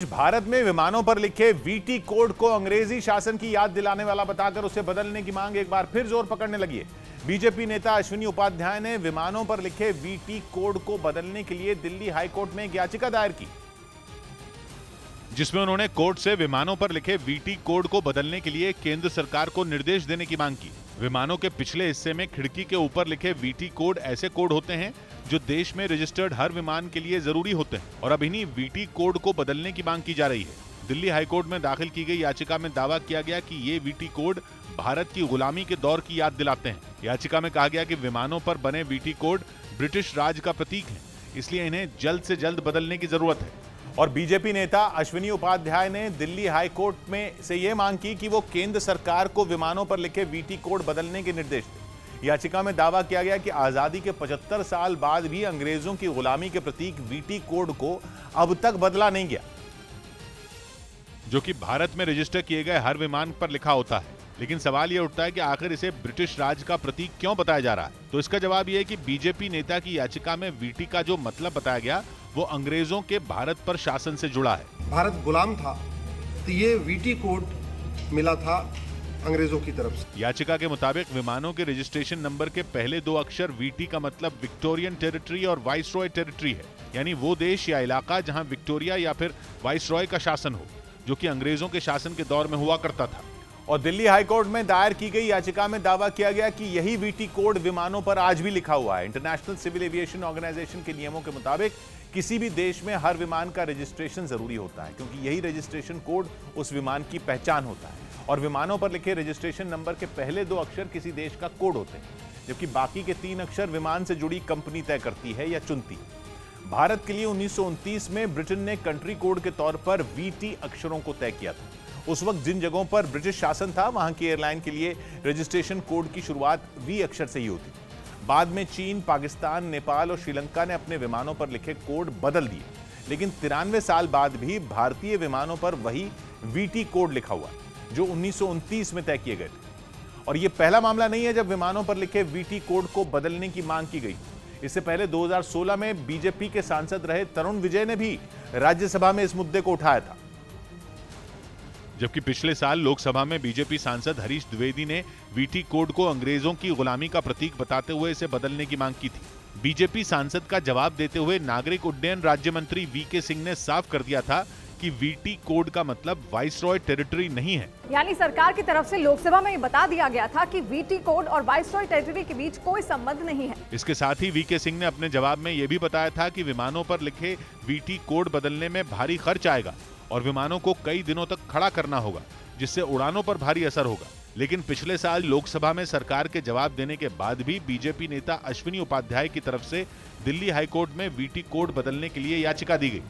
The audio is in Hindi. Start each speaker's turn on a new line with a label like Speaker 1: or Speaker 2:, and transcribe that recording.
Speaker 1: भारत में विमानों पर लिखे वीटी कोड को अंग्रेजी शासन की याद दिलाने वाला बताकर उसे बदलने की मांग एक बार फिर जोर पकड़ने लगी है। बीजेपी नेता अश्विनी उपाध्याय ने विमानों पर लिखे वीटी कोड को बदलने के लिए दिल्ली हाईकोर्ट में एक याचिका दायर की,
Speaker 2: जिसमें उन्होंने कोर्ट से विमानों पर लिखे वीटी कोड को बदलने के लिए केंद्र सरकार को निर्देश देने की मांग की। विमानों के पिछले हिस्से में खिड़की के ऊपर लिखे वीटी कोड ऐसे कोड होते हैं जो देश में रजिस्टर्ड हर विमान के लिए जरूरी होते हैं और अब इन्हीं वीटी कोड को बदलने की मांग की जा रही है। दिल्ली हाईकोर्ट में दाखिल की गई याचिका में दावा किया गया कि ये वीटी कोड भारत की गुलामी के दौर की याद दिलाते हैं। याचिका में कहा गया कि विमानों पर बने वीटी कोड ब्रिटिश राज का प्रतीक है, इसलिए इन्हें जल्द से जल्द बदलने की जरूरत है।
Speaker 1: और बीजेपी नेता अश्विनी उपाध्याय ने दिल्ली हाईकोर्ट में से यह मांग की कि वो केंद्र सरकार को विमानों पर लिखे वीटी कोड बदलने के निर्देश दें। याचिका में दावा किया गया कि आजादी के 75 साल बाद भी अंग्रेजों की गुलामी के प्रतीक वीटी कोड को अब तक बदला नहीं गया,
Speaker 2: जो कि भारत में रजिस्टर किए गए हर विमान पर लिखा होता है। लेकिन सवाल यह उठता है कि आखिर इसे ब्रिटिश राज का प्रतीक क्यों बताया जा रहा है। तो इसका जवाब यह है कि बीजेपी नेता की याचिका में वीटी का जो मतलब बताया गया वो अंग्रेजों के भारत पर शासन से जुड़ा है।
Speaker 3: भारत गुलाम था तो ये वीटी कोड मिला था अंग्रेजों की तरफ से।
Speaker 2: याचिका के मुताबिक विमानों के रजिस्ट्रेशन नंबर के पहले दो अक्षर वीटी का मतलब विक्टोरियन टेरिटरी और वाइसरॉय टेरिटरी है, यानी वो देश या इलाका जहां विक्टोरिया या फिर वाइसरॉय का शासन हो, जो कि अंग्रेजों के शासन के दौर में हुआ करता था।
Speaker 1: और दिल्ली हाईकोर्ट में दायर की गई याचिका में दावा किया गया कि यही वीटी कोड विमानों पर आज भी लिखा हुआ है। इंटरनेशनल सिविल एविएशन ऑर्गेनाइजेशन के नियमों के मुताबिक किसी भी देश में हर विमान का रजिस्ट्रेशन जरूरी होता है, क्योंकि यही रजिस्ट्रेशन कोड उस विमान की पहचान होता है। और विमानों पर लिखे रजिस्ट्रेशन नंबर के पहले दो अक्षर किसी देश का कोड होते हैं, जबकि बाकी के 3 अक्षर विमान से जुड़ी कंपनी तय करती है या चुनती है। भारत के लिए 1929 में ब्रिटेन ने कंट्री कोड के तौर पर वीटी अक्षरों को तय किया था। उस वक्त जिन जगहों पर ब्रिटिश शासन था वहां की एयरलाइन के लिए रजिस्ट्रेशन कोड की शुरुआत वी अक्षर से ही होती। बाद में चीन, पाकिस्तान, नेपाल और श्रीलंका ने अपने विमानों पर लिखे कोड बदल दिए, लेकिन 93 साल बाद भी भारतीय विमानों पर वही वीटी कोड लिखा हुआ जो 1929 में तय किए गए थे। और यह पहला मामला नहीं है जब विमानों पर लिखे वीटी कोड को बदलने की मांग की गई। इससे पहले 2016 में बीजेपी के सांसद रहे तरुण विजय ने भी राज्यसभा में इस मुद्दे को उठाया था,
Speaker 2: जबकि पिछले साल लोकसभा में बीजेपी सांसद हरीश द्विवेदी ने वीटी कोड को अंग्रेजों की गुलामी का प्रतीक बताते हुए इसे बदलने की मांग की थी। बीजेपी सांसद का जवाब देते हुए नागरिक उड्डयन राज्य मंत्री वीके सिंह ने साफ कर दिया था कि वीटी कोड का मतलब वाइसरॉय टेरिटरी नहीं है।
Speaker 4: यानी सरकार की तरफ से लोकसभा में ये बता दिया गया था कि वीटी कोड और वाइसरॉय टेरिटरी के बीच कोई संबंध नहीं है।
Speaker 2: इसके साथ ही वीके सिंह ने अपने जवाब में यह भी बताया था कि विमानों पर लिखे वीटी कोड बदलने में भारी खर्च आएगा और विमानों को कई दिनों तक खड़ा करना होगा, जिससे उड़ानों पर भारी असर होगा। लेकिन पिछले साल लोकसभा में सरकार के जवाब देने के बाद भी बीजेपी नेता अश्विनी उपाध्याय की तरफ से दिल्ली हाईकोर्ट में वीटी कोड बदलने के लिए याचिका दी गई।